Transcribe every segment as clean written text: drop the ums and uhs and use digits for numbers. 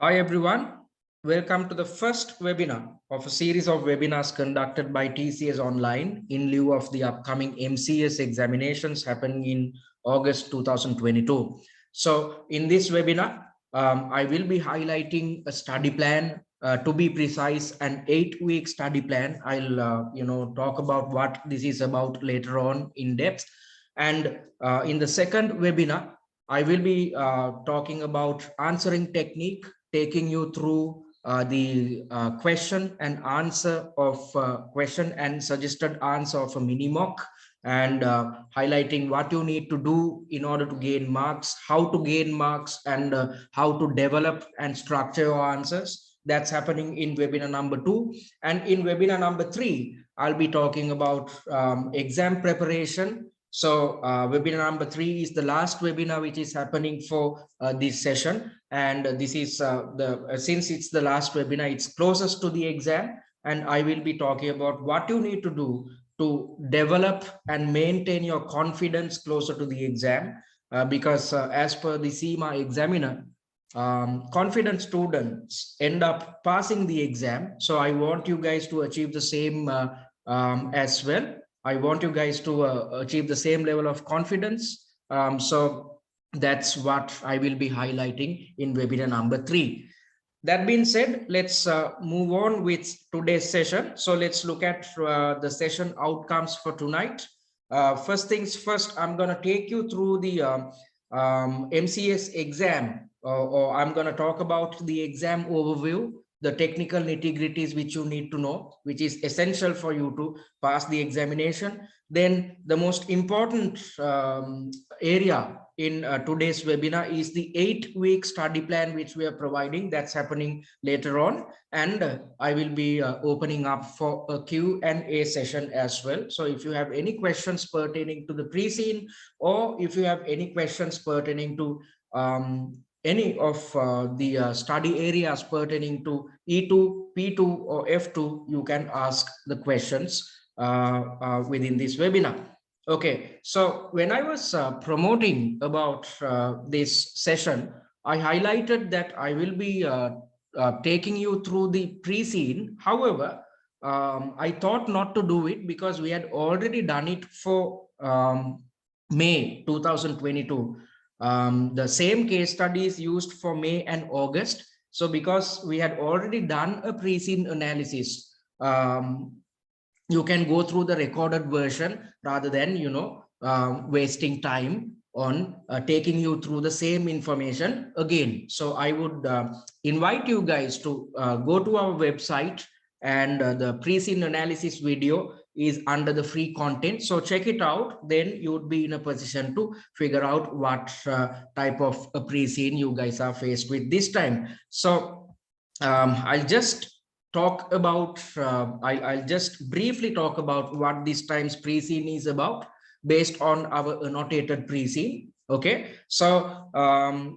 Hi everyone, welcome to the first webinar of a series of webinars conducted by TCS Online in lieu of the upcoming MCS examinations happening in August 2022. So in this webinar, I will be highlighting a study plan, to be precise, an 8-week study plan. I'll talk about what this is about later on in depth. And in the second webinar, I will be talking about answering technique, taking you through the question and answer of question and suggested answer of a mini mock, and highlighting what you need to do in order to gain marks, how to gain marks, and how to develop and structure your answers. That's happening in webinar number 2. And in webinar number 3, I'll be talking about exam preparation. So webinar number 3 is the last webinar which is happening for this session, and this is since it's the last webinar, it's closest to the exam, and I will be talking about what you need to do to develop and maintain your confidence closer to the exam, because as per the CIMA examiner, confident students end up passing the exam. So I want you guys to achieve the same as well. I want you guys to achieve the same level of confidence. So that's what I will be highlighting in webinar number 3. That being said, let's move on with today's session. So let's look at the session outcomes for tonight. First things first, I'm going to take you through the MCS exam, or I'm going to talk about the exam overview, the technical nitty-gritties which you need to know, which is essential for you to pass the examination. Then the most important area in today's webinar is the 8-week study plan which we are providing. That's happening later on, and I will be opening up for a Q&A session as well. So if you have any questions pertaining to the pre-scene, or if you have any questions pertaining to any of the study areas pertaining to E2, P2 or F2, you can ask the questions within this webinar. Okay, so when I was promoting about this session, I highlighted that I will be taking you through the pre-scene. However, I thought not to do it because we had already done it for May 2022. The same case study is used for May and August. So because we had already done a pre-scene analysis, you can go through the recorded version rather than wasting time on taking you through the same information again. So I would invite you guys to go to our website, and the pre-scene analysis video is under the free content, so check it out. Then you would be in a position to figure out what type of a pre-scene you guys are faced with this time. So I'll just talk about I'll just briefly talk about what this time's pre-scene is about based on our annotated pre-scene. Okay, so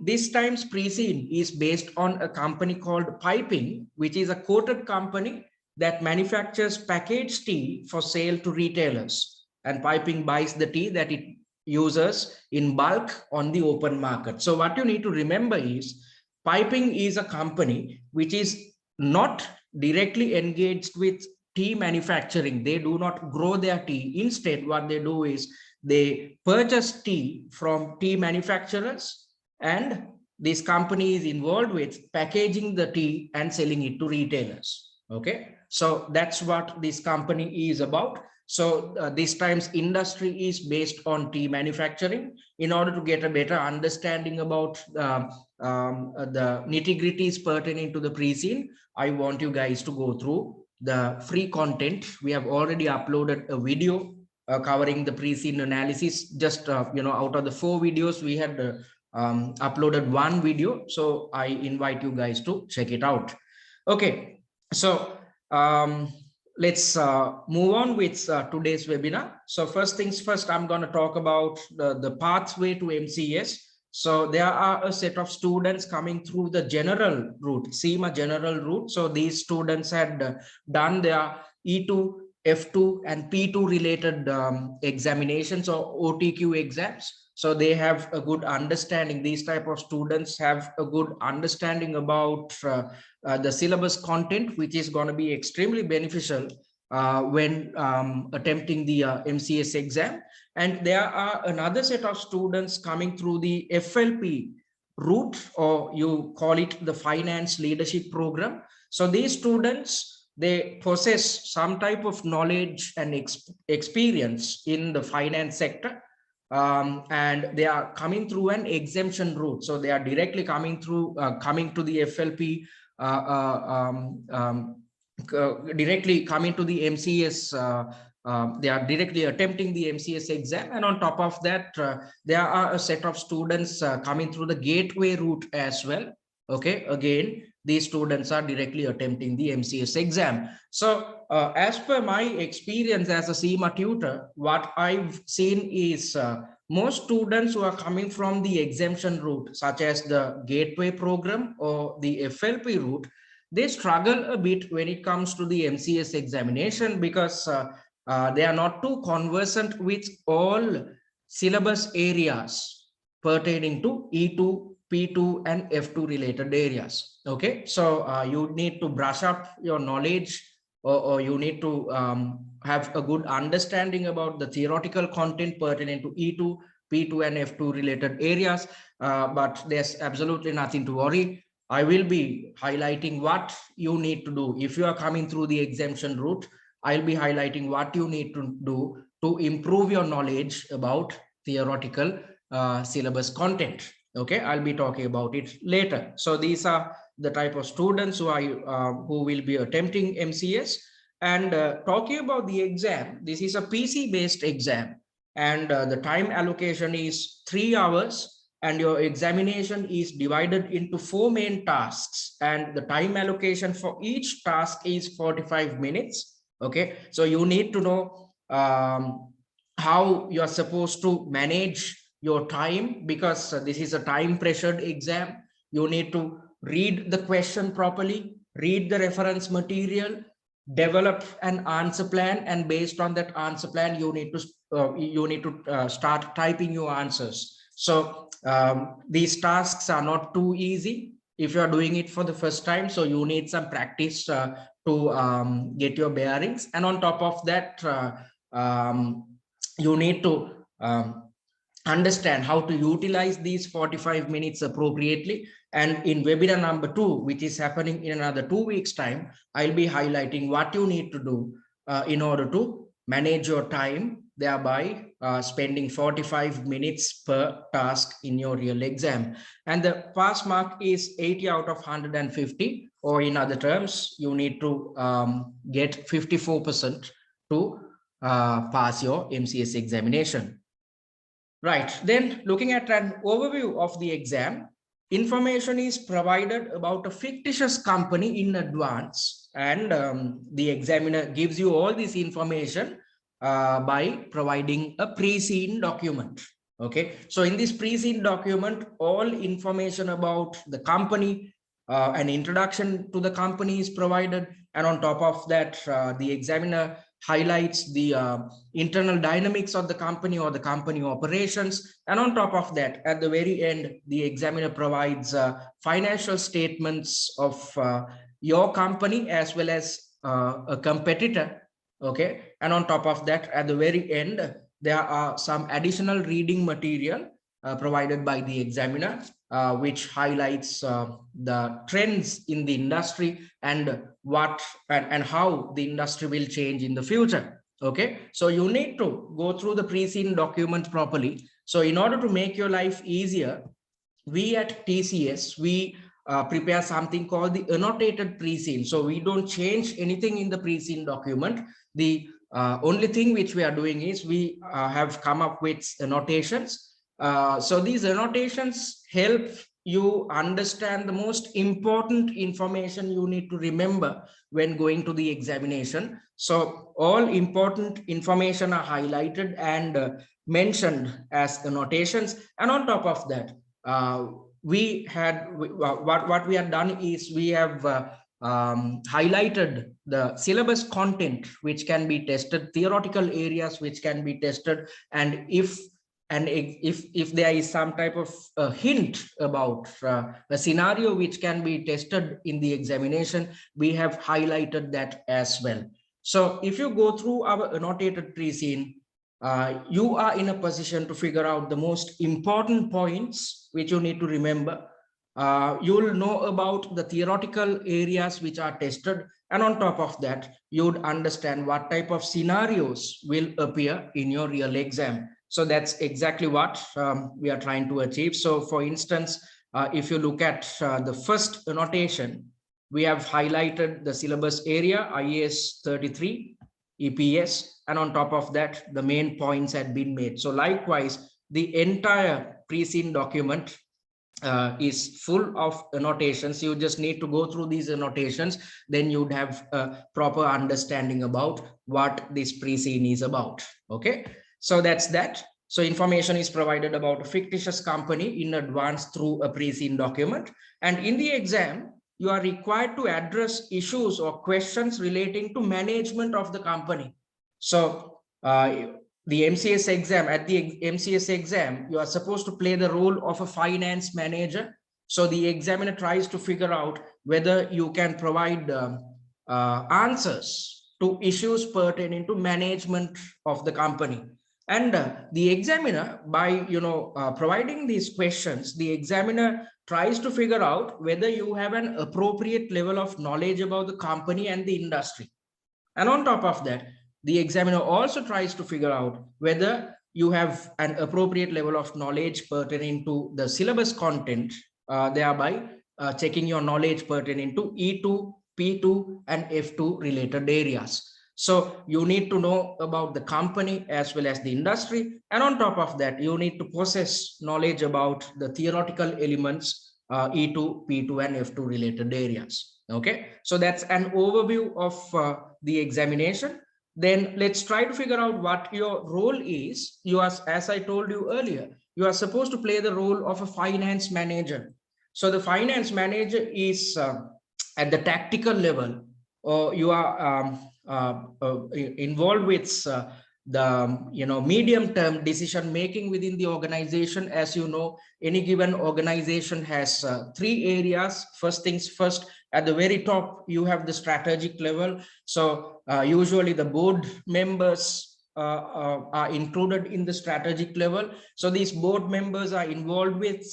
this time's pre-scene is based on a company called Piping, which is a quoted company that manufactures packaged tea for sale to retailers, and Piping buys the tea that it uses in bulk on the open market. So what you need to remember is Piping is a company which is not directly engaged with tea manufacturing. They do not grow their tea. Instead, what they do is they purchase tea from tea manufacturers, and this company is involved with packaging the tea and selling it to retailers. Okay, so that's what this company is about. So this time's industry is based on tea manufacturing. In order to get a better understanding about the nitty-gritties pertaining to the pre-scene, I want you guys to go through the free content. We have already uploaded a video covering the pre-scene analysis. Just out of the 4 videos, we had uploaded 1 video, so I invite you guys to check it out. Okay, so let's move on with today's webinar. So first things first, I'm going to talk about the pathway to MCS. So there are a set of students coming through the general route, CIMA general route. So these students had done their E2, F2 and P2 related examinations or OTQ exams. So they have a good understanding. These type of students have a good understanding about the syllabus content, which is going to be extremely beneficial when attempting the MCS exam. And there are another set of students coming through the FLP route, or you call it the finance leadership program. So these students, they possess some type of knowledge and experience in the finance sector, and they are coming through an exemption route. So they are directly coming through coming to the FLP, directly coming to the MCS. They are directly attempting the MCS exam, and on top of that, there are a set of students coming through the gateway route as well. Okay, again, these students are directly attempting the MCS exam. So as per my experience as a CIMA tutor, what I've seen is most students who are coming from the exemption route, such as the gateway program or the FLP route, they struggle a bit when it comes to the MCS examination, because they are not too conversant with all syllabus areas pertaining to E2, P2 and F2 related areas. Okay, so you need to brush up your knowledge, or you need to have a good understanding about the theoretical content pertaining to E2, P2 and F2 related areas. But there's absolutely nothing to worry. I will be highlighting what you need to do. If you are coming through the exemption route, I'll be highlighting what you need to do to improve your knowledge about theoretical syllabus content. Okay, I'll be talking about it later. So these are the type of students who are who will be attempting MCS. And talking about the exam, this is a PC based exam, and the time allocation is 3 hours, and your examination is divided into 4 main tasks, and the time allocation for each task is 45 minutes. Okay, so you need to know how you are supposed to manage your time, because this is a time pressured exam. You need to read the question properly, read the reference material, develop an answer plan, and based on that answer plan, you need to start typing your answers. So these tasks are not too easy if you are doing it for the first time, so you need some practice to get your bearings. And on top of that, you need to understand how to utilize these 45 minutes appropriately. And in webinar number 2, which is happening in another 2 weeks time, I'll be highlighting what you need to do in order to manage your time, thereby spending 45 minutes per task in your real exam. And the pass mark is 80 out of 150, or in other terms, you need to get 54% to pass your MCS examination. Right, then looking at an overview of the exam, information is provided about a fictitious company in advance, and the examiner gives you all this information by providing a pre-seen document. Okay, so in this pre-seen document, all information about the company, an introduction to the company is provided, and on top of that, the examiner highlights the internal dynamics of the company or the company operations. And on top of that, at the very end, the examiner provides financial statements of your company as well as a competitor. Okay, and on top of that, at the very end, there are some additional reading material provided by the examiner, which highlights the trends in the industry and what and how the industry will change in the future. Okay, so you need to go through the pre-seen document properly. So in order to make your life easier, we at TCS, we prepare something called the annotated pre-seen. So we don't change anything in the pre-seen document. The only thing which we are doing is we have come up with annotations. So these annotations help you understand the most important information you need to remember when going to the examination. So all important information are highlighted and mentioned as annotations. And on top of that, what we have done is we have highlighted the syllabus content which can be tested, theoretical areas which can be tested, and if and if there is some type of hint about a scenario which can be tested in the examination, we have highlighted that as well. So if you go through our annotated pre-scene, you are in a position to figure out the most important points which you need to remember. You will know about the theoretical areas which are tested, and on top of that, you would understand what type of scenarios will appear in your real exam. So that's exactly what we are trying to achieve. So for instance, if you look at the first annotation, we have highlighted the syllabus area, IAS 33, EPS, and on top of that, the main points had been made. So likewise, the entire pre-scene document is full of annotations. You just need to go through these annotations, then you'd have a proper understanding about what this pre-scene is about. Okay, so that's that. So information is provided about a fictitious company in advance through a pre-scene document, and in the exam you are required to address issues or questions relating to management of the company. So the MCS exam, at the MCS exam, you are supposed to play the role of a finance manager. So the examiner tries to figure out whether you can provide answers to issues pertaining to management of the company. And the examiner, by providing these questions, the examiner tries to figure out whether you have an appropriate level of knowledge about the company and the industry. And on top of that, the examiner also tries to figure out whether you have an appropriate level of knowledge pertaining to the syllabus content, thereby checking your knowledge pertaining to E2, P2, and F2 related areas. So you need to know about the company as well as the industry. And on top of that, you need to possess knowledge about the theoretical elements, E2, P2, and F2 related areas. Okay, so that's an overview of the examination. Then let's try to figure out what your role is. You are, as I told you earlier, you are supposed to play the role of a finance manager. So the finance manager is at the tactical level, or you are involved with the medium term decision making within the organization. As you know, any given organization has three areas. First things first, at the very top you have the strategic level. So usually the board members are included in the strategic level. So these board members are involved with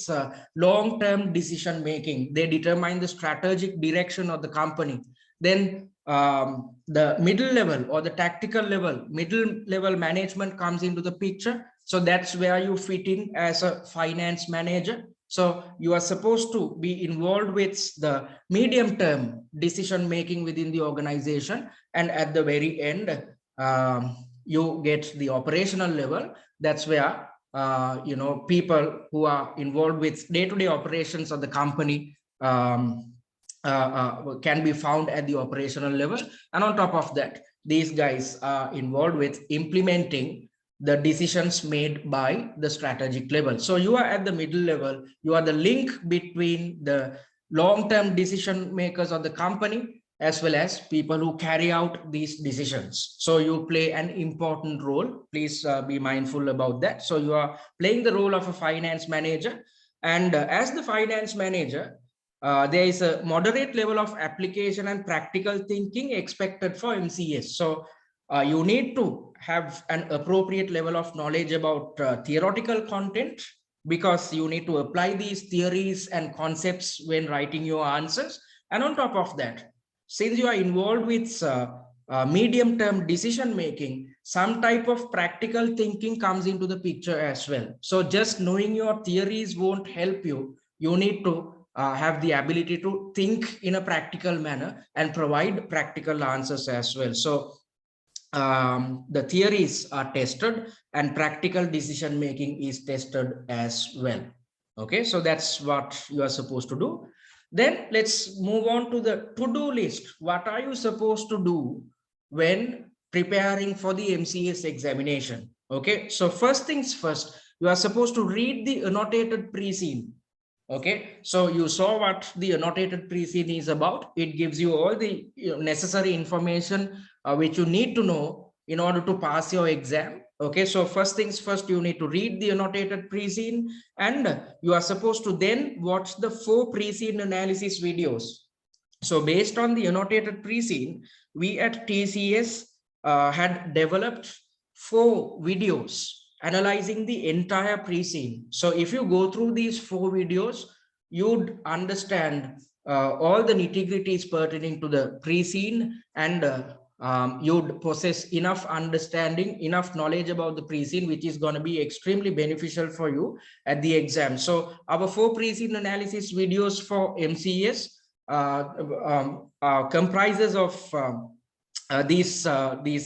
long-term decision making. They determine the strategic direction of the company. Then the middle level or the tactical level, middle level management comes into the picture. So that's where you fit in as a finance manager. So you are supposed to be involved with the medium term decision making within the organization. And at the very end, you get the operational level. That's where people who are involved with day-to-day operations of the company can be found at the operational level. And on top of that, these guys are involved with implementing the decisions made by the strategic level. So you are at the middle level. You are the link between the long-term decision makers of the company as well as people who carry out these decisions. So you play an important role. Please be mindful about that. So you are playing the role of a finance manager. And as the finance manager, there is a moderate level of application and practical thinking expected for MCS. So you need to have an appropriate level of knowledge about theoretical content, because you need to apply these theories and concepts when writing your answers. And on top of that, since you are involved with medium-term decision making, some type of practical thinking comes into the picture as well. So just knowing your theories won't help you. You need to have the ability to think in a practical manner and provide practical answers as well. So the theories are tested and practical decision making is tested as well. Okay, so that's what you are supposed to do. Then let's move on to the to-do list. What are you supposed to do when preparing for the MCS examination? Okay, so first things first, you are supposed to read the annotated pre-scene. Okay, so you saw what the annotated pre-scene is about. It gives you all the necessary information which you need to know in order to pass your exam. Okay, so first things first, you need to read the annotated pre-scene, and you are supposed to then watch the 4 pre-scene analysis videos. So based on the annotated pre-scene, we at TCS had developed 4 videos analyzing the entire pre-scene. So if you go through these 4 videos, you'd understand all the nitty-gritties pertaining to the pre-scene, and you'd possess enough understanding, enough knowledge about the pre-scene, which is going to be extremely beneficial for you at the exam. So our 4 pre-scene analysis videos for MCS comprises of these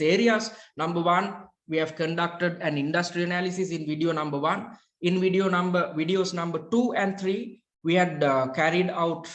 areas. Number one, we have conducted an industry analysis in video number 1. In videos number 2 and 3, we had carried out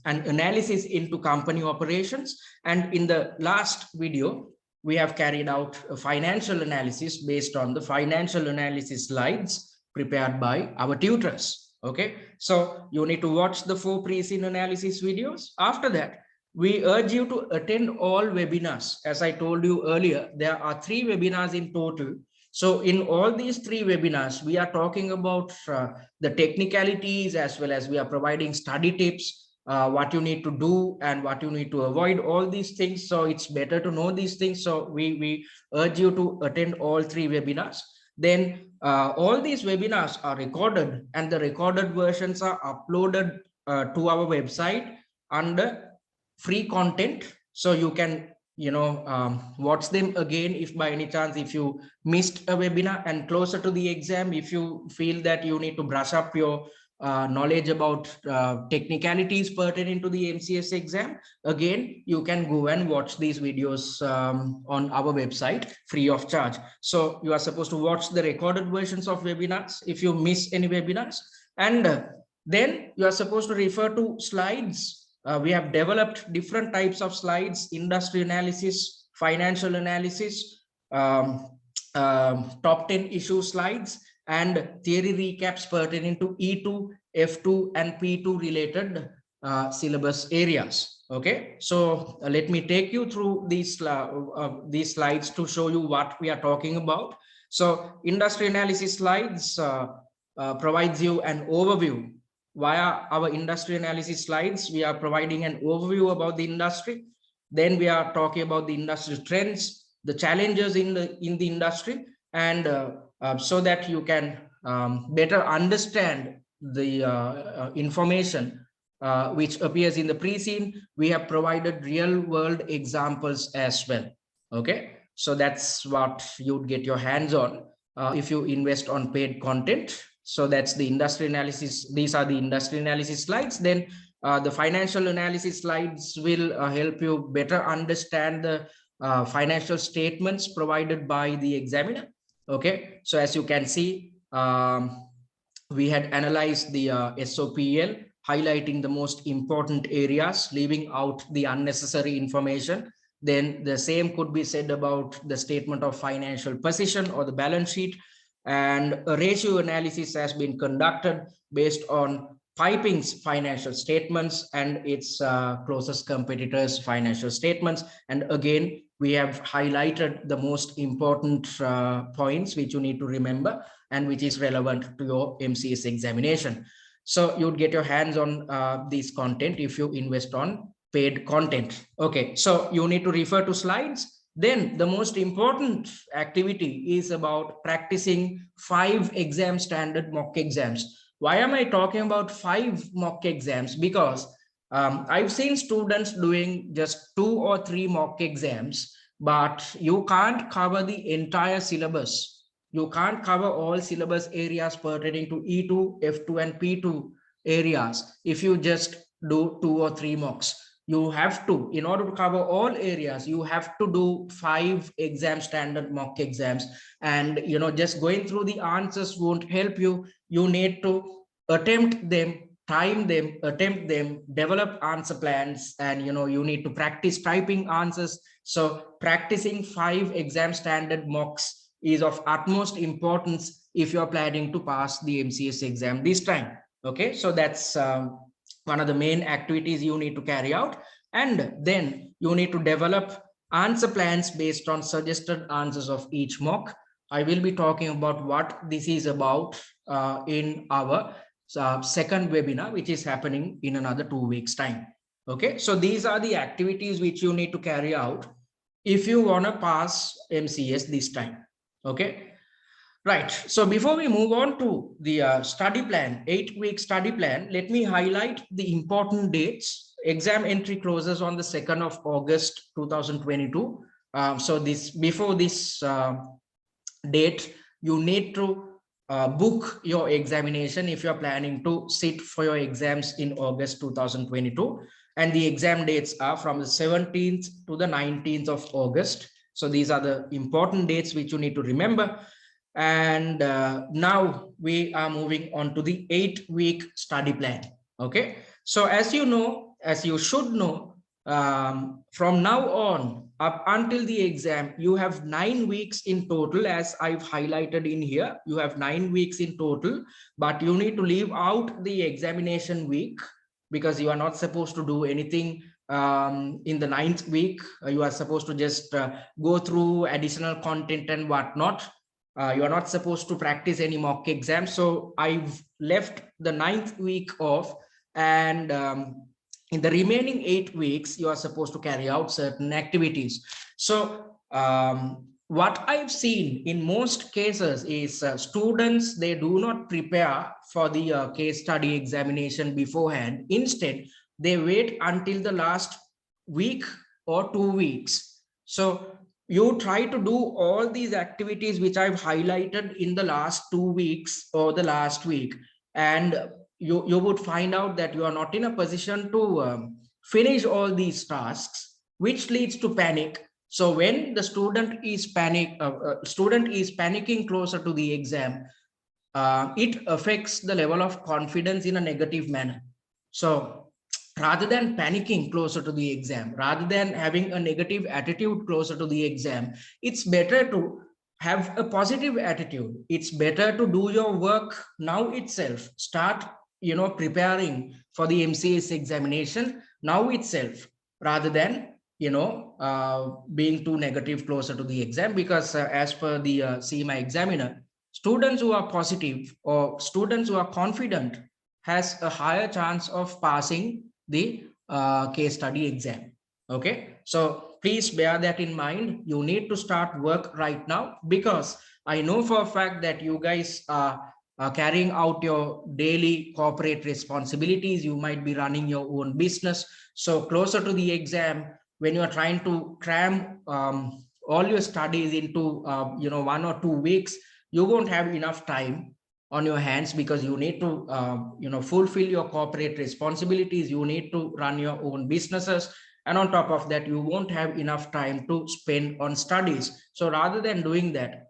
an analysis into company operations, and in the last video we have carried out a financial analysis based on the financial analysis slides prepared by our tutors. Okay, so you need to watch the 4 pre-scene analysis videos. After that, we urge you to attend all webinars. As I told you earlier, there are 3 webinars in total. So in all these 3 webinars, we are talking about the technicalities, as well as we are providing study tips, what you need to do and what you need to avoid, all these things. So it's better to know these things. So we urge you to attend all 3 webinars. Then all these webinars are recorded, and the recorded versions are uploaded to our website under free content. So you can watch them again if by any chance, if you missed a webinar, and closer to the exam, if you feel that you need to brush up your knowledge about technicalities pertaining to the MCS exam, again you can go and watch these videos on our website free of charge. So you are supposed to watch the recorded versions of webinars if you miss any webinars, and then you are supposed to refer to slides. We have developed different types of slides: industry analysis, financial analysis, top 10 issue slides, and theory recaps pertaining to E2, F2, and P2 related syllabus areas. Okay, so let me take you through these slides to show you what we are talking about. So industry analysis slides provides you an overview. Via our industry analysis slides, we are providing an overview about the industry. Then we are talking about the industry trends, the challenges in the industry, and so that you can better understand the information which appears in the pre-scene. We have provided real world examples as well. Okay, so that's what you'd get your hands on if you invest on paid content. So that's the industry analysis. These are the industry analysis slides. Then the financial analysis slides will help you better understand the financial statements provided by the examiner. Okay, so as you can see, we had analyzed the SOPL, highlighting the most important areas, leaving out the unnecessary information. Then the same could be said about the statement of financial position or the balance sheet. And a ratio analysis has been conducted based on Piping's financial statements and its closest competitors' financial statements. And again, we have highlighted the most important points which you need to remember and which is relevant to your MCS examination. So you'd get your hands on this content if you invest on paid content. Okay, so you need to refer to slides. Then the most important activity is about practicing 5 exam standard mock exams. Why am I talking about 5 mock exams? Because I've seen students doing just 2 or 3 mock exams, but you can't cover the entire syllabus. You can't cover all syllabus areas pertaining to E2, F2, and P2 areas if you just do 2 or 3 mocks. You have to, in order to cover all areas, you have to do 5 exam standard mock exams. And just going through the answers won't help you. You need to attempt them, time them, attempt them, develop answer plans, and you need to practice typing answers. So practicing 5 exam standard mocks is of utmost importance if you're planning to pass the MCS exam this time. Okay, so that's one of the main activities you need to carry out. And then you need to develop answer plans based on suggested answers of each mock. I will be talking about what this is about in our second webinar, which is happening in another 2 weeks time. Okay, so these are the activities which you need to carry out if you want to pass MCS this time. Okay, right. So before we move on to the study plan, 8-week study plan, let me highlight the important dates. Exam entry closes on the 2nd of August 2022. So this before this date, you need to book your examination if you're planning to sit for your exams in August 2022. And the exam dates are from the 17th to the 19th of August. So these are the important dates which you need to remember. And now we are moving on to the 8-week study plan. Okay, so as you know, as you should know, from now on up until the exam, you have 9 weeks in total. As I've highlighted in here, you have 9 weeks in total, but you need to leave out the examination week because you are not supposed to do anything in the 9th week. You are supposed to just go through additional content and whatnot. You are not supposed to practice any mock exams. So I've left the 9th week off, and in the remaining 8 weeks, you are supposed to carry out certain activities. So what I've seen in most cases is students, they do not prepare for the case study examination beforehand. Instead, they wait until the last week or 2 weeks. So you try to do all these activities which I've highlighted in the last 2 weeks or the last week, and you would find out that you are not in a position to finish all these tasks, which leads to panic. So when the student is panicking closer to the exam, it affects the level of confidence in a negative manner. So rather than panicking closer to the exam, rather than having a negative attitude closer to the exam, it's better to have a positive attitude. It's better to do your work now itself. Start, preparing for the MCS examination now itself, rather than, being too negative closer to the exam. Because as per the CIMA examiner, students who are positive or students who are confident has a higher chance of passing the case study exam. Okay, so please bear that in mind. You need to start work right now, because I know for a fact that you guys are carrying out your daily corporate responsibilities. You might be running your own business. So closer to the exam, when you are trying to cram all your studies into 1 or 2 weeks, you won't have enough time on your hands, because you need to fulfill your corporate responsibilities. You need to run your own businesses, and on top of that, you won't have enough time to spend on studies. So rather than doing that,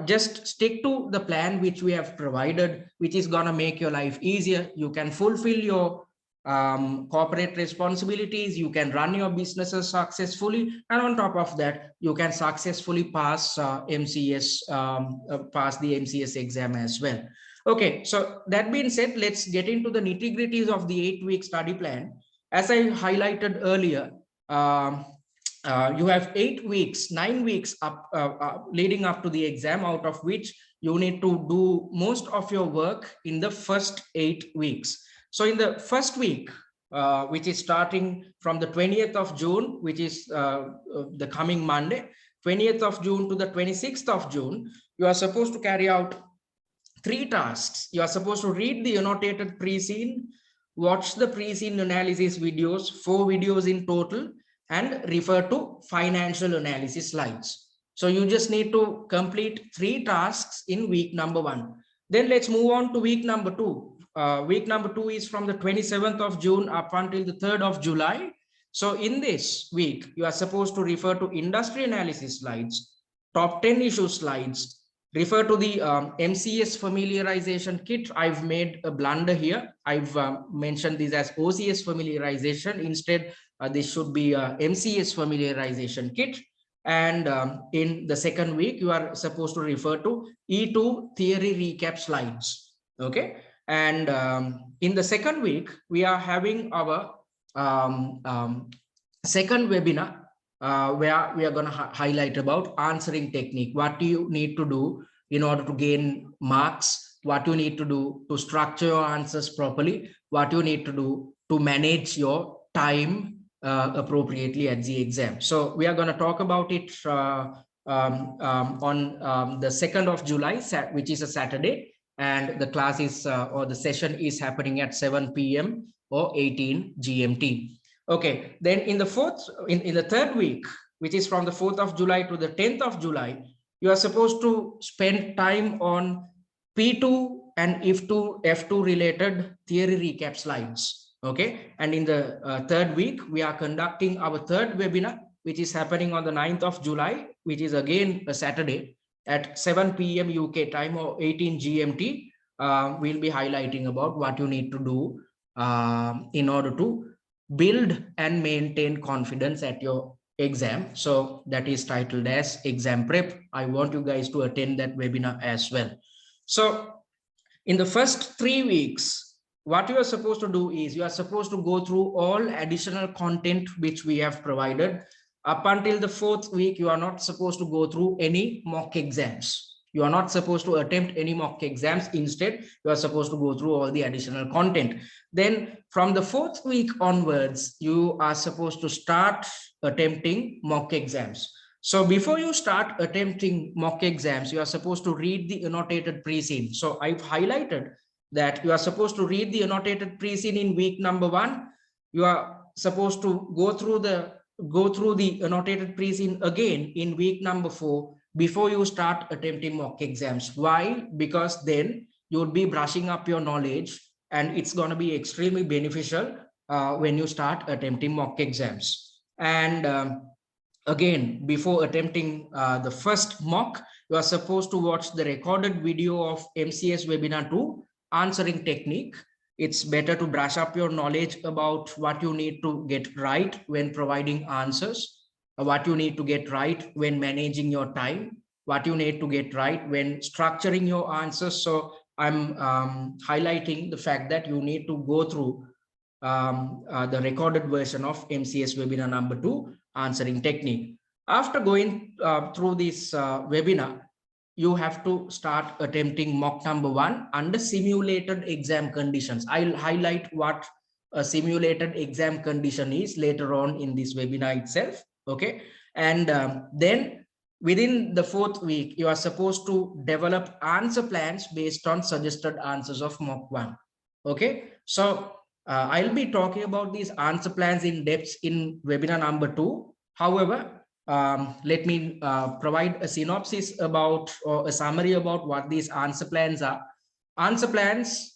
just stick to the plan which we have provided, which is gonna make your life easier. You can fulfill your corporate responsibilities, you can run your businesses successfully, and on top of that, you can successfully pass MCS, pass the MCS exam as well. Okay, so that being said, let's get into the nitty-gritties of the 8-week study plan. As I highlighted earlier, you have 8 weeks, 9 weeks up leading up to the exam, out of which you need to do most of your work in the first 8 weeks. So in the first week, which is starting from the 20th of June, which is the coming Monday, 20th of June to the 26th of June, you are supposed to carry out 3 tasks. You are supposed to read the annotated pre-scene, watch the pre-scene analysis videos, 4 videos in total, and refer to financial analysis slides. So you just need to complete 3 tasks in week number 1. Then let's move on to week number 2. Week number 2 is from the 27th of June up until the 3rd of July. So in this week, you are supposed to refer to industry analysis slides, top 10 issue slides, refer to the MCS familiarization kit. I've made a blunder here. I've mentioned this as OCS familiarization. Instead, this should be MCS familiarization kit. And in the second week, you are supposed to refer to E2 theory recap slides. Okay. And in the second week, we are having our second webinar. where we are going to highlight about answering technique. What do you need to do in order to gain marks? What you need to do to structure your answers properly? What you need to do to manage your time appropriately at the exam. So we are going to talk about it on the 2nd of July, which is a Saturday, and the class is or the session is happening at 7 p.m. or 18 GMT. Okay, then in the third week, which is from the 4th of July to the 10th of July, you are supposed to spend time on P2 and F2 related theory recap slides. Okay, and in the third week, we are conducting our third webinar, which is happening on the 9th of July, which is again a Saturday at 7 p.m. UK time or 18 GMT. We'll be highlighting about what you need to do in order to build and maintain confidence at your exam. So that is titled as exam prep. I want you guys to attend that webinar as well. So in the first 3 weeks, what you are supposed to do is you are supposed to go through all additional content which we have provided. Up until the 4th week, you are not supposed to go through any mock exams. You are not supposed to attempt any mock exams. Instead, you are supposed to go through all the additional content. Then from the 4th week onwards, you are supposed to start attempting mock exams. So before you start attempting mock exams, you are supposed to read the annotated pre-scene. So I've highlighted that you are supposed to read the annotated pre-scene in week number 1. You are supposed to go through the annotated pre-scene again in week number 4 before you start attempting mock exams. Why? Because then you would be brushing up your knowledge, and it's going to be extremely beneficial when you start attempting mock exams. And again, before attempting the first mock, you are supposed to watch the recorded video of MCS webinar 2, answering technique. It's better to brush up your knowledge about what you need to get right when providing answers, what you need to get right when managing your time, what you need to get right when structuring your answers. So I'm highlighting the fact that you need to go through the recorded version of MCS webinar number 2, answering technique. After going through this webinar, you have to start attempting mock number 1 under simulated exam conditions. I'll highlight what a simulated exam condition is later on in this webinar itself. Okay, and then within the 4th week, you are supposed to develop answer plans based on suggested answers of mock 1. Okay, so I'll be talking about these answer plans in depth in webinar number 2. However, let me provide a synopsis about or a summary about what these answer plans are. Answer plans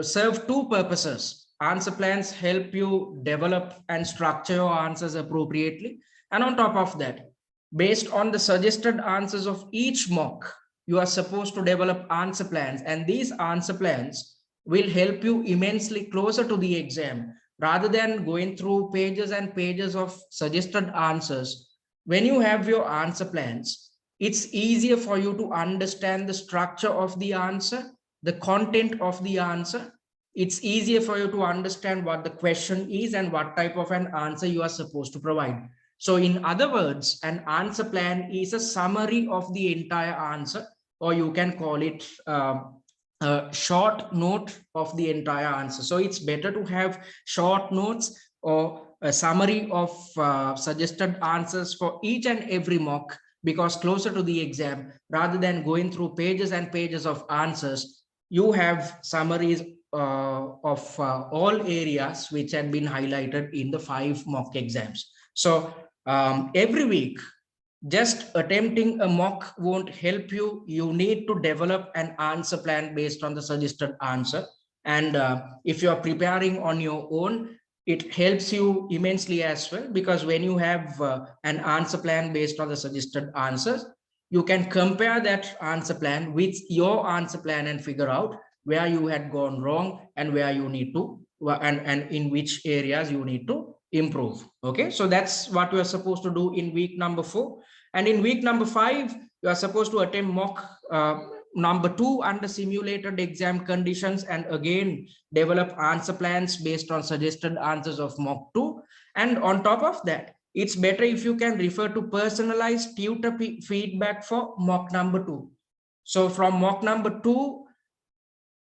serve 2 purposes. Answer plans help you develop and structure your answers appropriately. And on top of that, based on the suggested answers of each mock, you are supposed to develop answer plans. And these answer plans will help you immensely closer to the exam. Rather than going through pages and pages of suggested answers, when you have your answer plans, it's easier for you to understand the structure of the answer, the content of the answer. It's easier for you to understand what the question is and what type of an answer you are supposed to provide. So in other words, an answer plan is a summary of the entire answer, or you can call it a short note of the entire answer. So it's better to have short notes or a summary of suggested answers for each and every mock, because closer to the exam, rather than going through pages and pages of answers, you have summaries of all areas which had been highlighted in the 5 mock exams. So every week, just attempting a mock won't help you. You need to develop an answer plan based on the suggested answer. And if you're preparing on your own, it helps you immensely as well, because when you have an answer plan based on the suggested answers, you can compare that answer plan with your answer plan and figure out where you had gone wrong and where you need to, and in which areas you need to improve. Okay, so that's what we are supposed to do in week number 4. And in week number 5, you are supposed to attempt mock number 2 under simulated exam conditions, and again develop answer plans based on suggested answers of mock 2. And on top of that, it's better if you can refer to personalized tutor feedback for mock number 2. So from mock number 2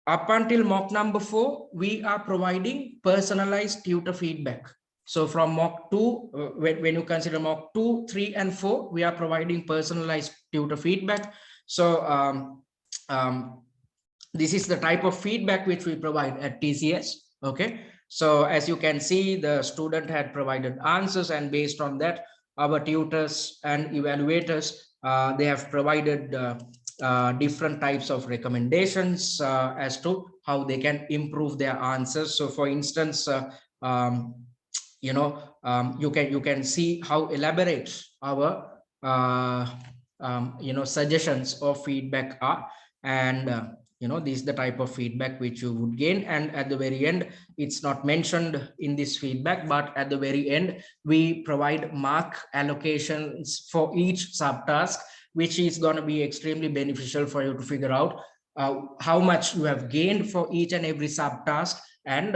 up until mock number 4, we are providing personalized tutor feedback. So from mock 2, when you consider mock 2, 3, and 4, we are providing personalized tutor feedback. So this is the type of feedback which we provide at TCS. Okay. So as you can see, the student had provided answers, and based on that, our tutors and evaluators, they have provided different types of recommendations as to how they can improve their answers. So for instance, you can see how elaborate our suggestions or feedback are, and this is the type of feedback which you would gain. And at the very end, it's not mentioned in this feedback, but at the very end we provide mark allocations for each subtask, which is going to be extremely beneficial for you to figure out how much you have gained for each and every subtask. And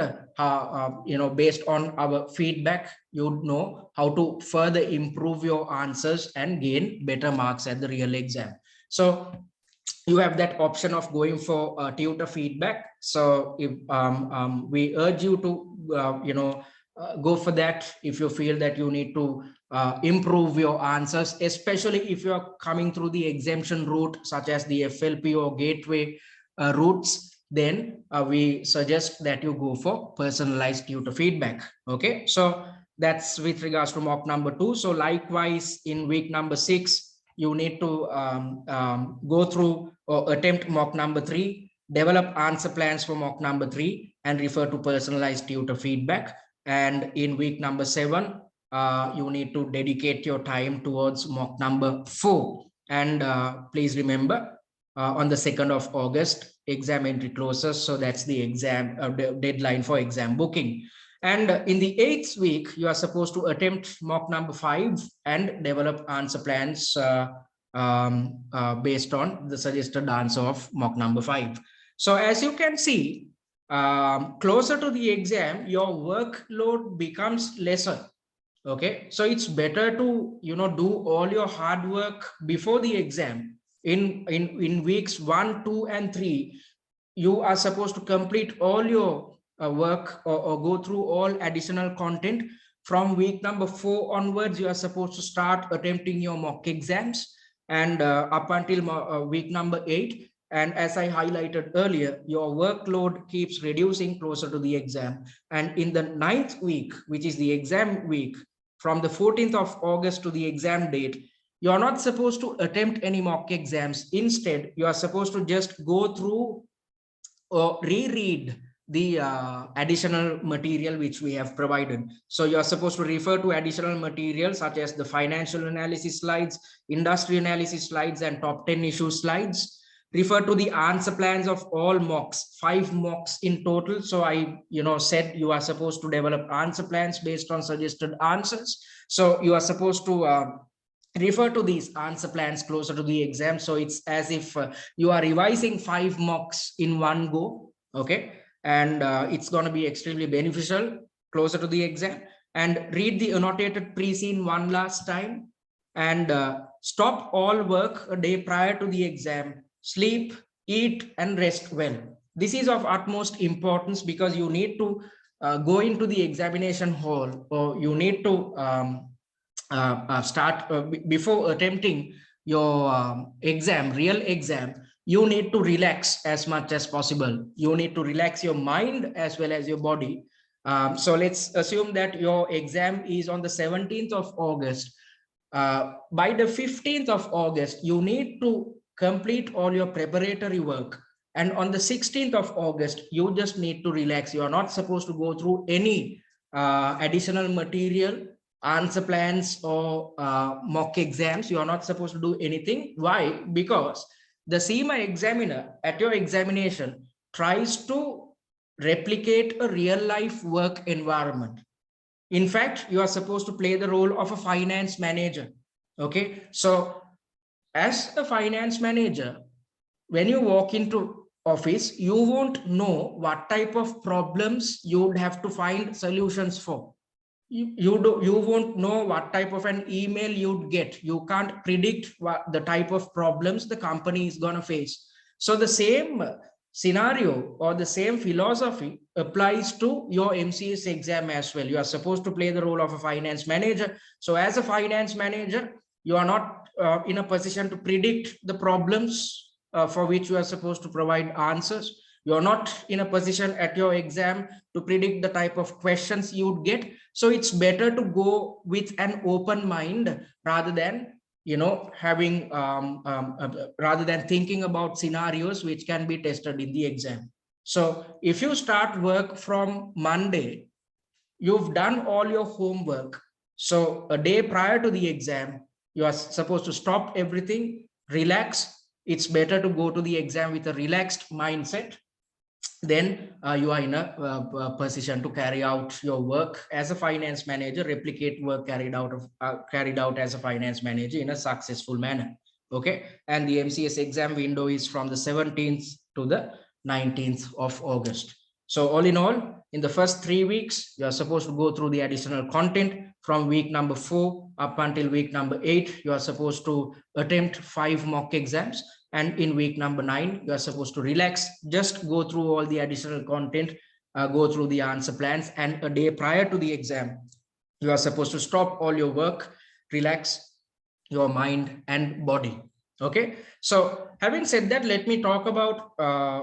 based on our feedback, you know how to further improve your answers and gain better marks at the real exam. So you have that option of going for tutor feedback. So if we urge you to go for that if you feel that you need to improve your answers, especially if you are coming through the exemption route such as the FLP or gateway routes. Then we suggest that you go for personalized tutor feedback. Okay, so that's with regards to mock number 2. So likewise, in week number 6, you need to go through or attempt mock number 3, develop answer plans for mock number 3, and refer to personalized tutor feedback. And in week number 7, you need to dedicate your time towards mock number 4. And please remember, on the 2nd of August, exam entry closes. So that's the exam deadline for exam booking. And in the 8th week, you are supposed to attempt mock number 5 and develop answer plans based on the suggested answer of mock number 5. So as you can see, closer to the exam, your workload becomes lesser. Okay, so it's better to do all your hard work before the exam. In weeks 1, 2, and 3, you are supposed to complete all your work or go through all additional content. From week number 4 onwards, you are supposed to start attempting your mock exams, and up until week number 8. And as I highlighted earlier, your workload keeps reducing closer to the exam. And in the 9th week, which is the exam week, from the 14th of August to the exam date, you are not supposed to attempt any mock exams. Instead, you are supposed to just go through or reread the additional material which we have provided. So you are supposed to refer to additional material such as the financial analysis slides, industry analysis slides, and top 10 issue slides. Refer to the answer plans of all mocks, 5 mocks in total. So I said you are supposed to develop answer plans based on suggested answers. So you are supposed to refer to these answer plans closer to the exam. So it's as if you are revising 5 mocks in one go. Okay, and it's going to be extremely beneficial closer to the exam. And read the annotated pre-scene one last time, and stop all work a day prior to the exam. Sleep, eat, and rest well. This is of utmost importance because you need to go into the examination hall, or you need to start before attempting your real exam. You need to relax as much as possible. You need to relax your mind as well as your body. So let's assume that your exam is on the 17th of August. By the 15th of August, you need to complete all your preparatory work. And on the 16th of August, you just need to relax. You are not supposed to go through any additional material, answer plans, or mock exams. You are not supposed to do anything. Why? Because the CIMA examiner at your examination tries to replicate a real life work environment. In fact, you are supposed to play the role of a finance manager. Okay, so as a finance manager, when you walk into office, you won't know what type of problems you would have to find solutions for. you won't know what type of an email you'd get. You can't predict what the type of problems the company is going to face. So the same scenario or the same philosophy applies to your MCS exam as well. You are supposed to play the role of a finance manager. So as a finance manager, you are not in a position to predict the problems for which you are supposed to provide answers. You're not in a position at your exam to predict the type of questions you'd get. So it's better to go with an open mind rather than having rather than thinking about scenarios which can be tested in the exam. So if you start work from Monday, you've done all your homework. So a day prior to the exam, you are supposed to stop everything, relax. It's better to go to the exam with a relaxed mindset. Then you are in a position to carry out your work as a finance manager, replicate work carried out as a finance manager in a successful manner. Okay, and the MCS exam window is from the 17th to the 19th of August. So all in all, in the first 3 weeks, you are supposed to go through the additional content. From week number 4 up until week number 8, you are supposed to attempt 5 mock exams. And in week number 9, you are supposed to relax, just go through all the additional content, go through the answer plans. And a day prior to the exam, you are supposed to stop all your work, relax your mind and body. Okay, so having said that, let me talk about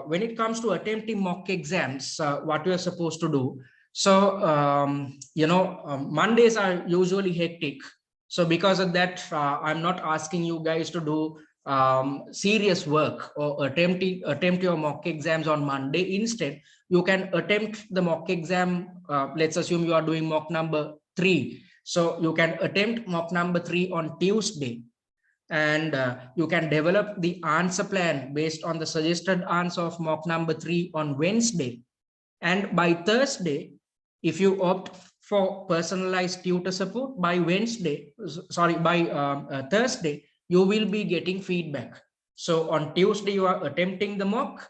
when it comes to attempting mock exams, what you are supposed to do. So Mondays are usually hectic. So because of that, I'm not asking you guys to do serious work or attempt your mock exams on Monday. Instead, you can attempt the mock exam. Let's assume you are doing mock number 3. So you can attempt mock number 3 on Tuesday, and you can develop the answer plan based on the suggested answer of mock number 3 on Wednesday. And by Thursday, if you opt for personalized tutor support, by Thursday, you will be getting feedback. So on Tuesday, you are attempting the mock.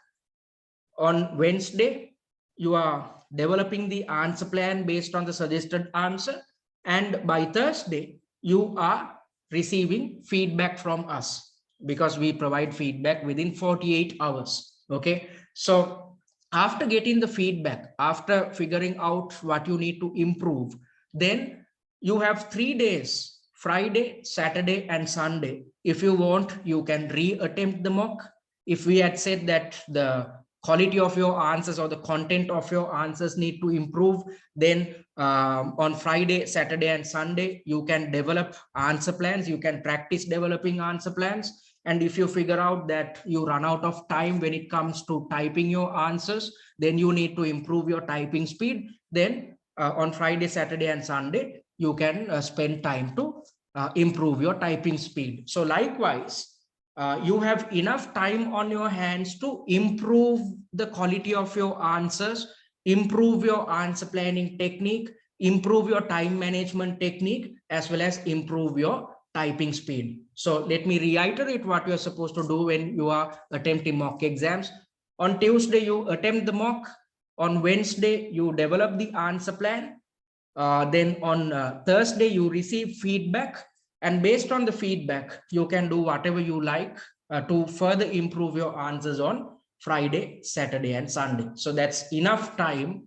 On Wednesday, you are developing the answer plan based on the suggested answer. And by Thursday, you are receiving feedback from us, because we provide feedback within 48 hours. Okay. So after getting the feedback, after figuring out what you need to improve, then you have 3 days, Friday, Saturday, and Sunday. If you want, you can re-attempt the mock. If we had said that the quality of your answers or the content of your answers need to improve, then on Friday, Saturday, and Sunday, you can develop answer plans. You can practice developing answer plans. And if you figure out that you run out of time when it comes to typing your answers, then you need to improve your typing speed. Then on Friday, Saturday, and Sunday, you can spend time to improve your typing speed. So likewise, you have enough time on your hands to improve the quality of your answers, improve your answer planning technique, improve your time management technique, as well as improve your typing speed. So let me reiterate what you're supposed to do when you are attempting mock exams. On Tuesday, you attempt the mock. On Wednesday, you develop the answer plan. Then on Thursday, you receive feedback. And based on the feedback, you can do whatever you like to further improve your answers on Friday, Saturday, and Sunday. So that's enough time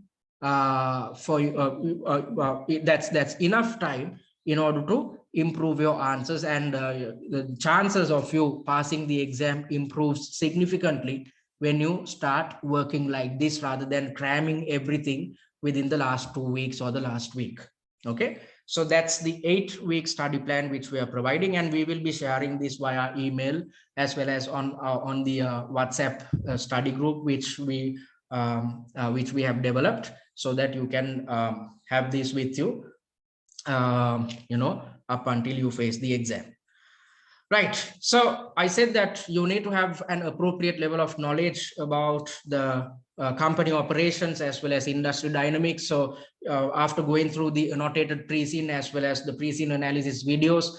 that's enough time in order to improve your answers, and the chances of you passing the exam improves significantly when you start working like this rather than cramming everything within the last 2 weeks or the last week. Okay, so that's the 8-week study plan which we are providing, and we will be sharing this via email as well as on the WhatsApp study group which we have developed, so that you can have this with you up until you face the exam. Right. So I said that you need to have an appropriate level of knowledge about the company operations as well as industry dynamics. So after going through the annotated pre-scene as well as the pre-scene analysis videos,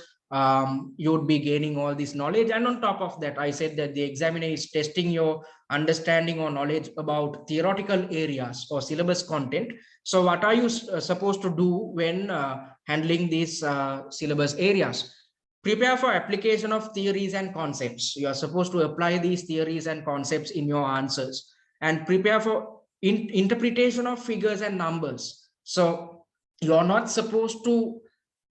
you would be gaining all this knowledge. And on top of that, I said that the examiner is testing your understanding or knowledge about theoretical areas or syllabus content. So what are you supposed to do when handling these syllabus areas? Prepare for application of theories and concepts. You are supposed to apply these theories and concepts in your answers, and prepare for interpretation of figures and numbers. So you're not supposed to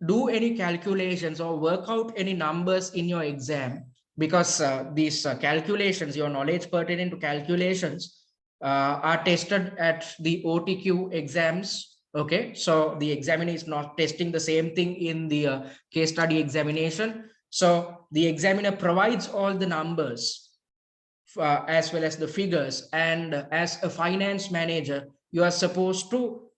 do any calculations or work out any numbers in your exam, because these calculations, your knowledge pertaining to calculations, are tested at the OTQ exams. Okay, so the examiner is not testing the same thing in the case study examination. So the examiner provides all the numbers as well as the figures, and as a finance manager, you are supposed to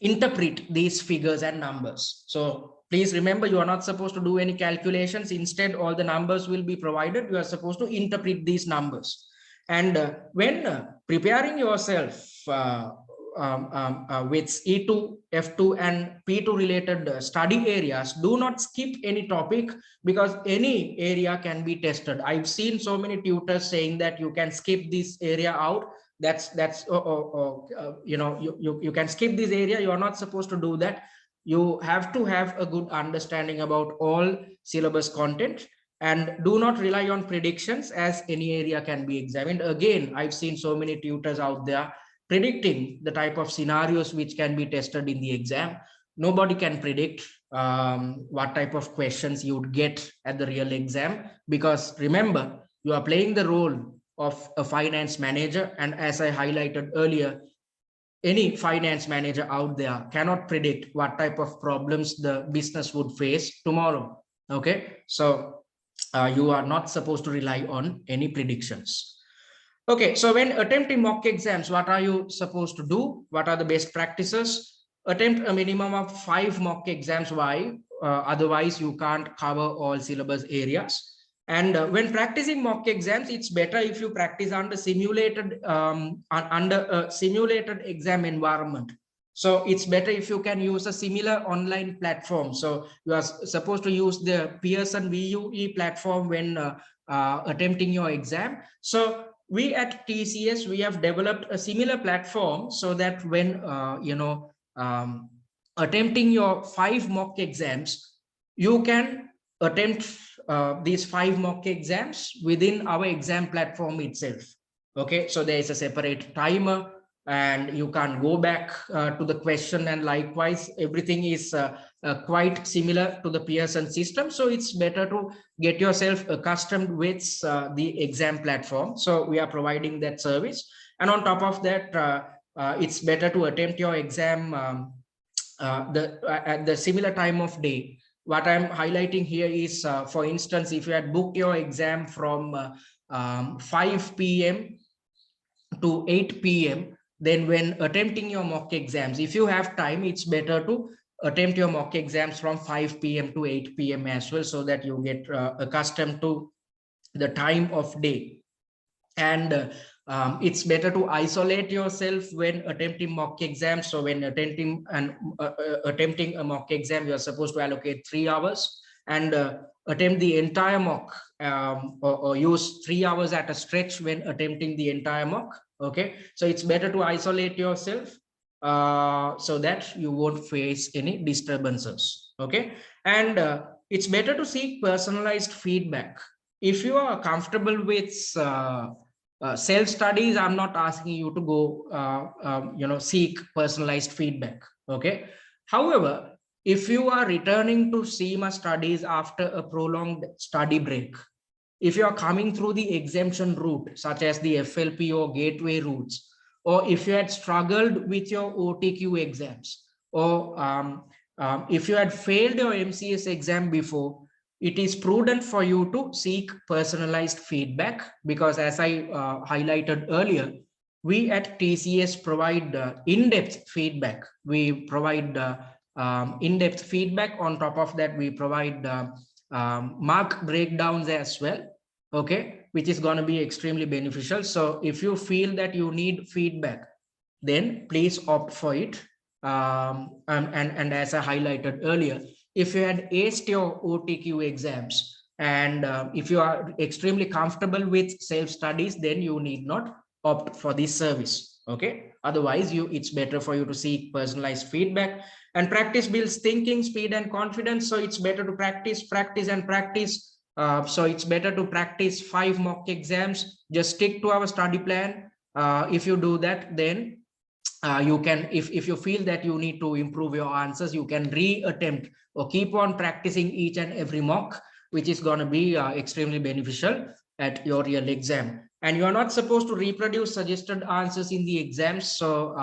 interpret these figures and numbers. So please remember, you are not supposed to do any calculations. Instead, all the numbers will be provided. You are supposed to interpret these numbers. And when preparing yourself with E2, F2 and P2 related study areas, do not skip any topic, because any area can be tested. I've seen so many tutors saying that you can skip this area out. That's you know, you can skip this area. You are not supposed to do that. You have to have a good understanding about all syllabus content, and do not rely on predictions, as any area can be examined. Again, I've seen so many tutors out there predicting the type of scenarios which can be tested in the exam. Nobody can predict what type of questions you would get at the real exam, because remember, you are playing the role of a finance manager. And as I highlighted earlier, any finance manager out there cannot predict what type of problems the business would face tomorrow. Okay, so you are not supposed to rely on any predictions. Okay, so when attempting mock exams, what are you supposed to do? What are the best practices? Attempt a minimum of 5 mock exams. Why? Otherwise, you can't cover all syllabus areas. And when practicing mock exams, it's better if you practice under simulated exam environment. So it's better if you can use a similar online platform. So you are supposed to use the Pearson VUE platform when attempting your exam. So we at TCS, we have developed a similar platform, so that when attempting your 5 mock exams, you can attempt these 5 mock exams within our exam platform itself. Okay, so there is a separate timer, and you can go back to the question, and likewise everything is quite similar to the Pearson system. So it's better to get yourself accustomed with the exam platform. So we are providing that service, and on top of that, it's better to attempt your exam at the similar time of day. What I'm highlighting here is, for instance, if you had booked your exam from 5 p.m. to 8 p.m., then when attempting your mock exams, if you have time, it's better to attempt your mock exams from 5 p.m. to 8 p.m. as well, so that you get accustomed to the time of day. And it's better to isolate yourself when attempting mock exams. So when attempting a mock exam, you are supposed to allocate 3 hours and attempt the entire mock, or use 3 hours at a stretch when attempting the entire mock. Okay, so it's better to isolate yourself so that you won't face any disturbances. Okay, and it's better to seek personalized feedback. If you are comfortable with self studies, I'm not asking you to go seek personalized feedback. Okay, however, if you are returning to CIMA studies after a prolonged study break, if you are coming through the exemption route, such as the FLP or gateway routes, or if you had struggled with your OTQ exams, or if you had failed your MCS exam before, it is prudent for you to seek personalized feedback, because as I highlighted earlier, we at TCS provide in-depth feedback. We provide in-depth feedback. On top of that, we provide mark breakdowns as well, okay, which is going to be extremely beneficial. So if you feel that you need feedback, then please opt for it. And as I highlighted earlier, if you had aced your OTQ exams, and if you are extremely comfortable with self-studies, then you need not opt for this service. Okay, otherwise it's better for you to seek personalized feedback. And practice builds thinking, speed, and confidence. So it's better to practice, and practice. So it's better to practice 5 mock exams. Just stick to our study plan. If you do that, then you can, if you feel that you need to improve your answers, you can re-attempt or keep on practicing each and every mock, which is going to be extremely beneficial at your real exam. And you are not supposed to reproduce suggested answers in the exams. So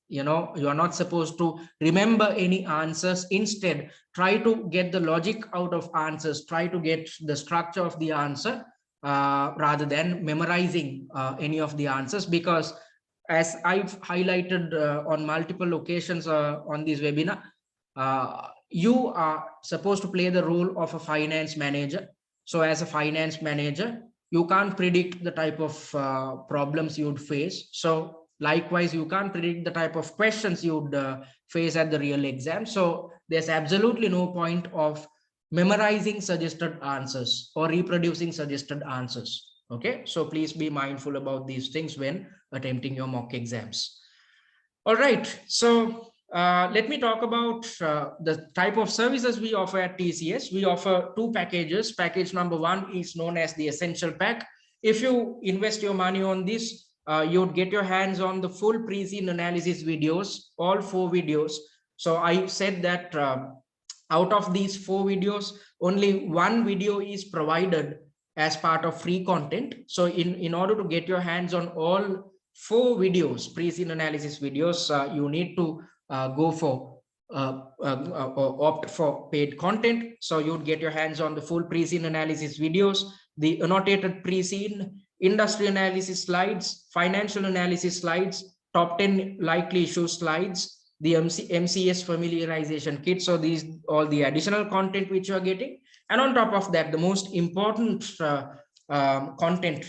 you know, you are not supposed to remember any answers. Instead, try to get the logic out of answers, try to get the structure of the answer, rather than memorizing any of the answers. Because as I've highlighted on multiple occasions on this webinar, you are supposed to play the role of a finance manager. So as a finance manager, you can't predict the type of problems you'd face. So likewise, you can't predict the type of questions you'd face at the real exam. So there's absolutely no point of memorizing suggested answers or reproducing suggested answers. Okay, so please be mindful about these things when attempting your mock exams. All right, so let me talk about the type of services we offer at TCS. We offer 2 packages. Package number 1 is known as the Essential Pack. If you invest your money on this, you'd get your hands on the full pre-scene analysis videos, all 4 videos. So I said that out of these 4 videos, only 1 video is provided as part of free content. So in order to get your hands on all 4 videos, pre-scene analysis videos, you need to go for opt for paid content. So you'd get your hands on the full pre-scene analysis videos, the annotated pre-scene, industry analysis slides, financial analysis slides, top 10 likely issue slides, the MCS familiarization kit. So these all the additional content which you are getting. And on top of that, the most important content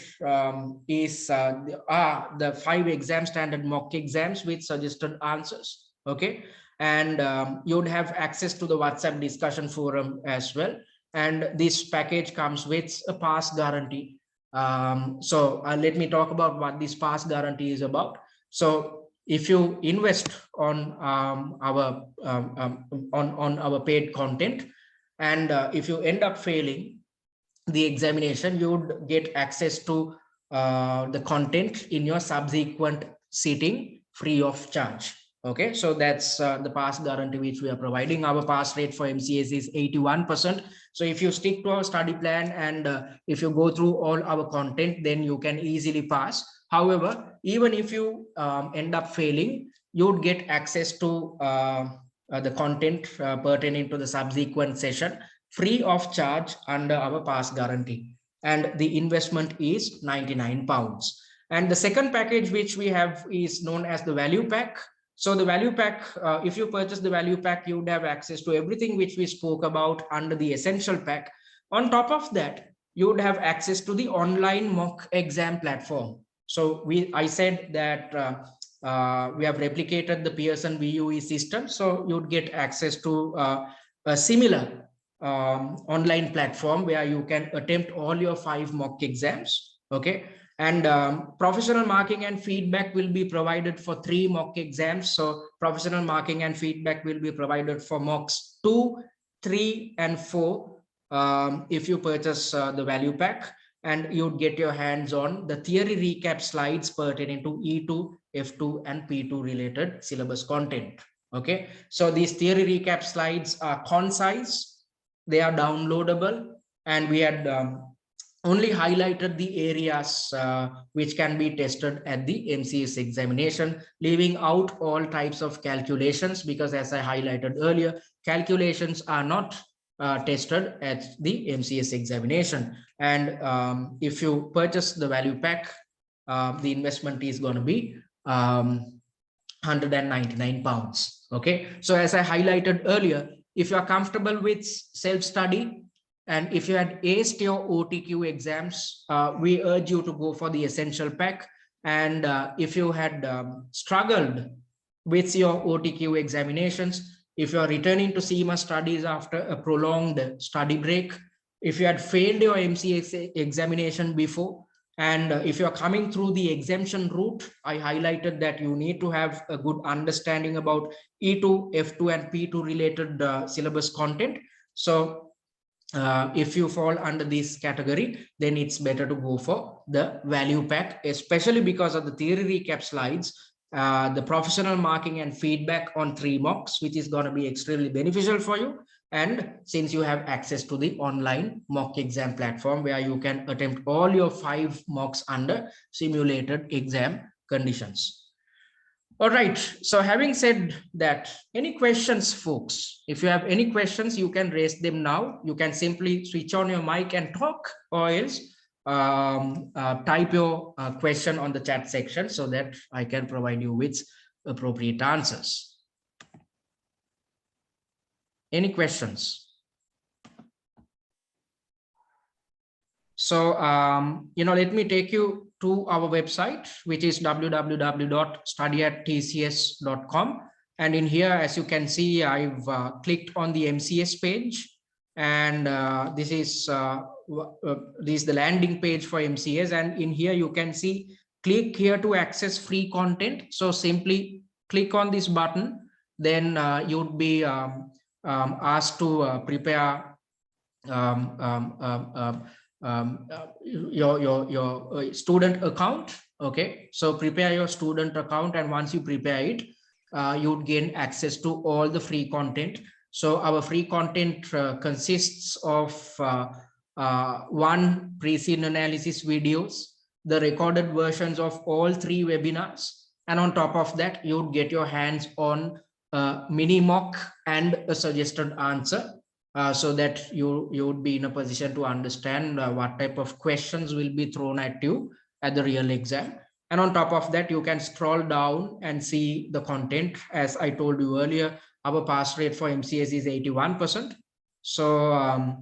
is the 5 exam standard mock exams with suggested answers. Okay, and you'd have access to the WhatsApp discussion forum as well. And this package comes with a pass guarantee. So let me talk about what this pass guarantee is about. So if you invest on our paid content, and if you end up failing the examination, you would get access to the content in your subsequent sitting free of charge. Okay, so that's the pass guarantee which we are providing. Our pass rate for MCS is 81%. So if you stick to our study plan and if you go through all our content, then you can easily pass. However, even if you end up failing, you would get access to the content pertaining to the subsequent session free of charge under our pass guarantee, and the investment is £99. And the second package which we have is known as the value pack. So the value pack, if you purchase the value pack, you would have access to everything which we spoke about under the essential pack. On top of that, you would have access to the online mock exam platform. So I said that we have replicated the Pearson VUE system. So you'd get access to a similar online platform where you can attempt all your 5 mock exams. Okay, and professional marking and feedback will be provided for 3 mock exams. So professional marking and feedback will be provided for mocks 2, 3, and 4 if you purchase the value pack. And you'd get your hands on the theory recap slides pertaining to E2, F2, and P2 related syllabus content. Okay, so these theory recap slides are concise, they are downloadable, and we had only highlighted the areas which can be tested at the MCS examination, leaving out all types of calculations, because as I highlighted earlier, calculations are not tested at the MCS examination. And if you purchase the value pack, the investment is going to be £199. Okay, so as I highlighted earlier, if you are comfortable with self-study and if you had aced your OTQ exams, we urge you to go for the essential pack. And if you had struggled with your OTQ examinations, if you are returning to CIMA studies after a prolonged study break, if you had failed your MCS examination before, and if you're coming through the exemption route, I highlighted that you need to have a good understanding about E2, F2, and P2 related syllabus content. So if you fall under this category, then it's better to go for the value pack, especially because of the theory recap slides, the professional marking and feedback on 3 mocks, which is going to be extremely beneficial for you. And since you have access to the online mock exam platform where you can attempt all your 5 mocks under simulated exam conditions. All right, so having said that, any questions, folks? If you have any questions, you can raise them now. You can simply switch on your mic and talk, or else type your question on the chat section so that I can provide you with appropriate answers. Any questions? So, let me take you to our website, which is www.studyattcs.com. And in here, as you can see, I've clicked on the MCS page. And this is the landing page for MCS. And in here, you can see, click here to access free content. So simply click on this button. Then you'd be asked to prepare your student account. Okay, so prepare your student account, and once you prepare it, you'd gain access to all the free content. So our free content consists of 1 pre-scene analysis videos, the recorded versions of all 3 webinars, and on top of that, you'd get your hands on a mini mock and a suggested answer. So that you would be in a position to understand what type of questions will be thrown at you at the real exam. And on top of that, you can scroll down and see the content. As I told you earlier, our pass rate for MCS is 81%. So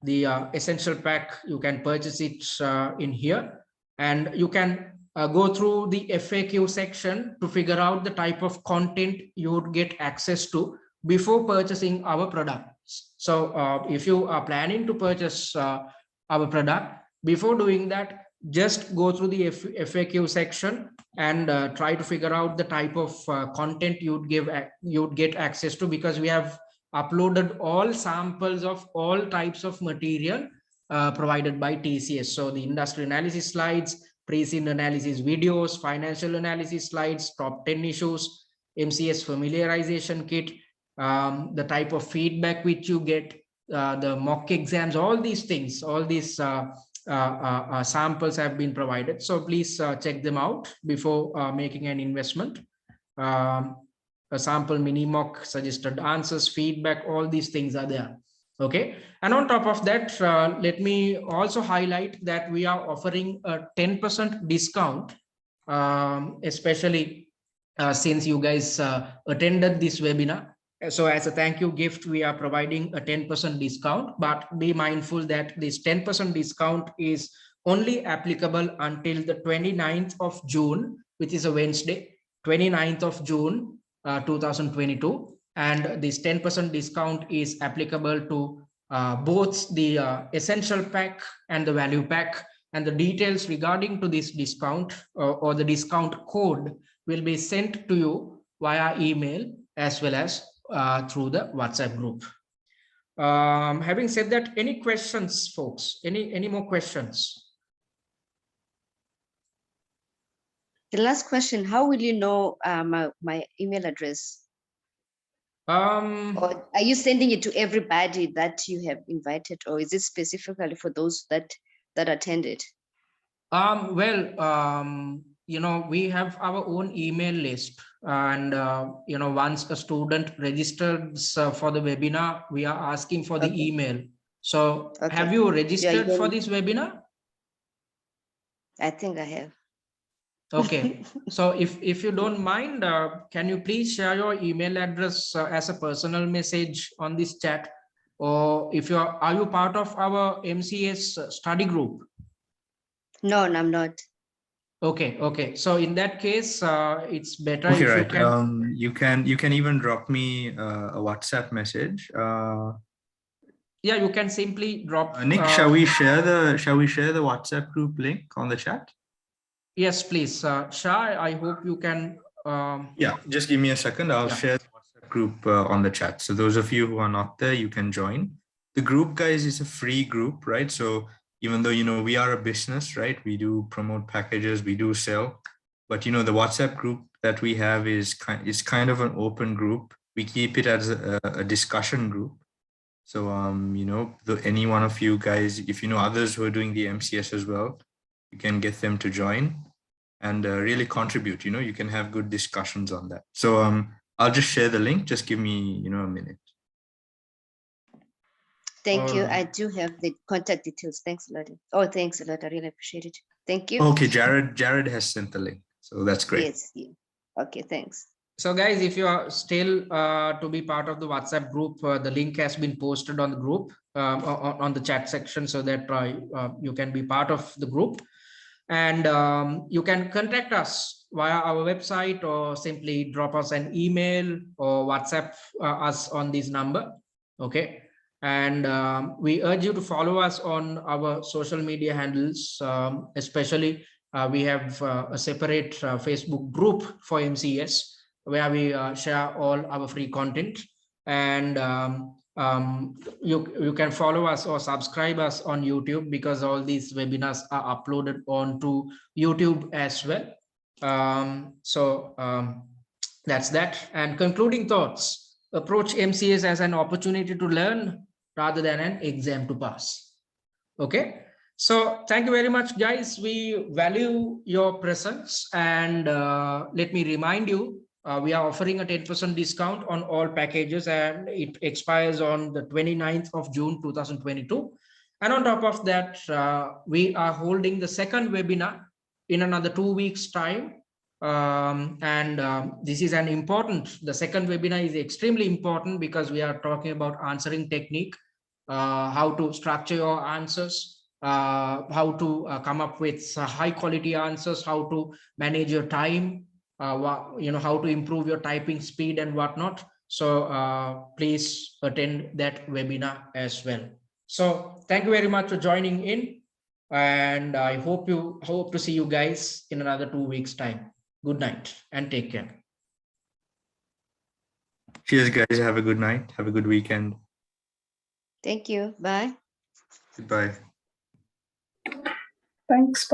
the essential pack, you can purchase it in here, and you can go through the FAQ section to figure out the type of content you would get access to before purchasing our product. So if you are planning to purchase our product, before doing that, just go through the FAQ section and try to figure out the type of content you'd get access to, because we have uploaded all samples of all types of material provided by TCS. So the industry analysis slides, pre-scene analysis videos, financial analysis slides, top 10 issues, MCS familiarization kit, the type of feedback which you get, the mock exams, all these things, all these samples have been provided. So please check them out before making an investment. A sample mini mock, suggested answers, feedback, all these things are there. Okay, and on top of that, let me also highlight that we are offering a 10% discount, especially since you guys attended this webinar. So as a thank you gift, we are providing a 10% discount, but be mindful that this 10% discount is only applicable until the 29th of June, which is a Wednesday, 29th of June, 2022. And this 10% discount is applicable to both the essential pack and the value pack. And the details regarding to this discount or the discount code will be sent to you via email as well as through the WhatsApp group. Having said that, any questions, folks? Any more questions? The last question: how will you know my email address? Or are you sending it to everybody that you have invited, or is it specifically for those that attended? We have our own email list, and once a student registers for the webinar, we are asking for the email. So have you registered for this webinar? I think I have. Okay, so if you don't mind, can you please share your email address as a personal message on this chat, or if are you part of our MCS study group? No, I'm not. Okay, okay. So in that case, it's better Okay, if right. you can. You can even drop me a WhatsApp message. Yeah, you can simply drop. Nick, shall we share the WhatsApp group link on the chat? Yes, please. Shah, I hope you can. Yeah, just give me a second. I'll share the WhatsApp group on the chat. So those of you who are not there, you can join. The group, guys, is a free group, right? So even though, we are a business, right? We do promote packages, we do sell. But, the WhatsApp group that we have is kind of an open group. We keep it as a discussion group. So, any one of you guys, if you know others who are doing the MCS as well, you can get them to join and really contribute. You can have good discussions on that. So I'll just share the link. Just give me, a minute. Thank you. I do have the contact details. Thanks a lot. Oh, thanks a lot. I really appreciate it. Thank you. Okay, Jared has sent the link. So that's great. Yes. Yeah. Okay, thanks. So guys, if you are still to be part of the WhatsApp group, the link has been posted on the group on the chat section so that you can be part of the group. And you can contact us via our website or simply drop us an email or WhatsApp us on this number. Okay. And we urge you to follow us on our social media handles, especially we have a separate Facebook group for MCS where we share all our free content. And you can follow us or subscribe us on YouTube because all these webinars are uploaded onto YouTube as well. That's that. And concluding thoughts, approach MCS as an opportunity to learn rather than an exam to pass. Okay. So thank you very much, guys. We value your presence. And let me remind you, we are offering a 10% discount on all packages and it expires on the 29th of June, 2022. And on top of that, we are holding the second webinar in another 2 weeks time. This is the second webinar is extremely important because we are talking about answering technique, how to structure your answers, how to come up with high quality answers, how to manage your time, how to improve your typing speed and whatnot. So please attend that webinar as well. So thank you very much for joining in, and I hope to see you guys in another 2 weeks time. Good night and take care. Cheers, guys. Have a good night. Have a good weekend. Thank you. Bye. Goodbye. Thanks.